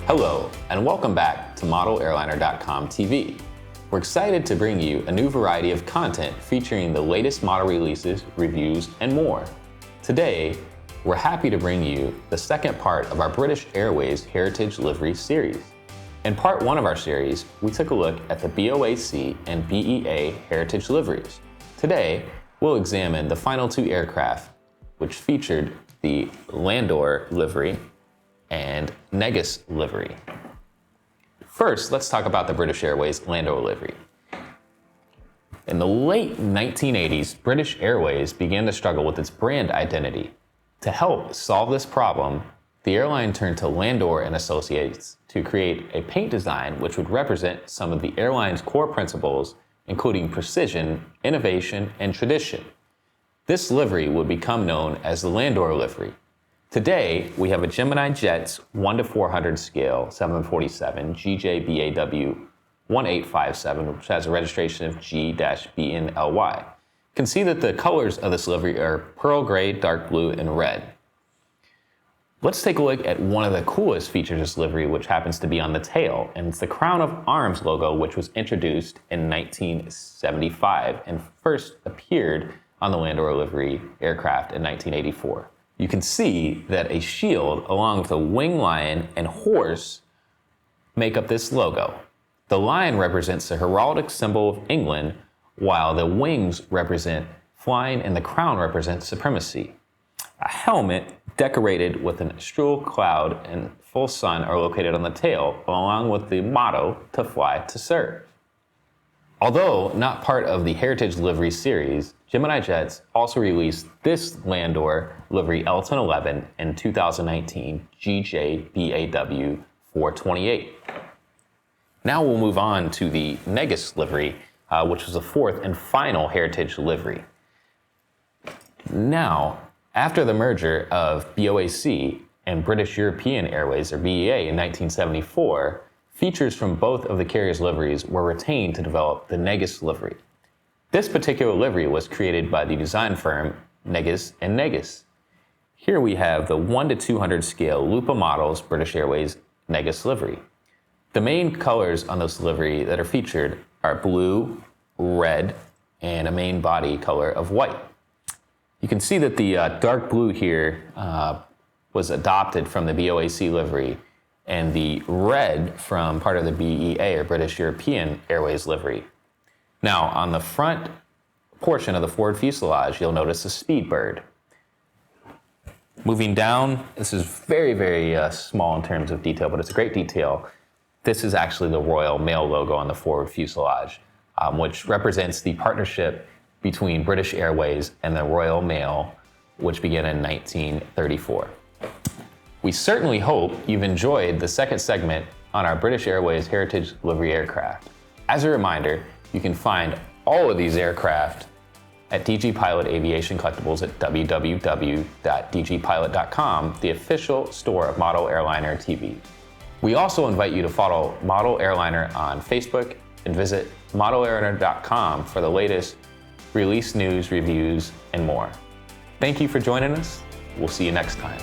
Hello, and welcome back to ModelAirliner.com TV. We're excited to bring you a new variety of content featuring the latest model releases, reviews, and more. Today, we're happy to bring you the second part of our British Airways Heritage Livery series. In part one of our series, we took a look at the BOAC and BEA Heritage Liveries. Today, we'll examine the final two aircraft, which featured the Landor Livery and Negus Livery. First, let's talk about the British Airways Landor Livery. In the late 1980s, British Airways began to struggle with its brand identity. To help solve this problem, the airline turned to Landor and Associates to create a paint design which would represent some of the airline's core principles, including precision, innovation, and tradition. This livery would become known as the Landor Livery. Today, we have a GeminiJets 1:400 scale 747 GJ-BAW-1857, which has a registration of G-BNLY. You can see that the colors of this livery are pearl gray, dark blue, and red. Let's take a look at one of the coolest features of this livery, which happens to be on the tail, and it's the Crown of Arms logo, which was introduced in 1975 and first appeared on the Landor Livery aircraft in 1984. You can see that a shield along with a winged lion and horse make up this logo. The lion represents the heraldic symbol of England, while the wings represent flying and the crown represents supremacy. A helmet decorated with an austral cloud and full sun are located on the tail, along with the motto, "To fly to serve." Although not part of the Heritage Livery series, GeminiJets also released this Landor Livery L-1011 in 2019 GJ-BAW-428. Now we'll move on to the Negus Livery, which was the fourth and final Heritage Livery. Now, after the merger of BOAC and British European Airways, or BEA, in 1974, features from both of the carriers' liveries were retained to develop the Negus Livery. This particular livery was created by the design firm Negus & Negus. Here we have the 1:200 scale Lupa Models British Airways Negus Livery. The main colors on this livery that are featured are blue, red, and a main body color of white. You can see that the dark blue here was adopted from the BOAC livery, and the red from part of the BEA, or British European Airways livery. Now, on the front portion of the forward fuselage, you'll notice a Speedbird. Moving down, this is very, very small in terms of detail, but it's a great detail. This is actually the Royal Mail logo on the forward fuselage, which represents the partnership between British Airways and the Royal Mail, which began in 1934. We certainly hope you've enjoyed the second segment on our British Airways Heritage Livery aircraft. As a reminder, you can find all of these aircraft at DG Pilot Aviation Collectibles at www.dgpilot.com, the official store of Model Airliner TV. We also invite you to follow Model Airliner on Facebook and visit ModelAirliner.com for the latest release news, reviews, and more. Thank you for joining us. We'll see you next time.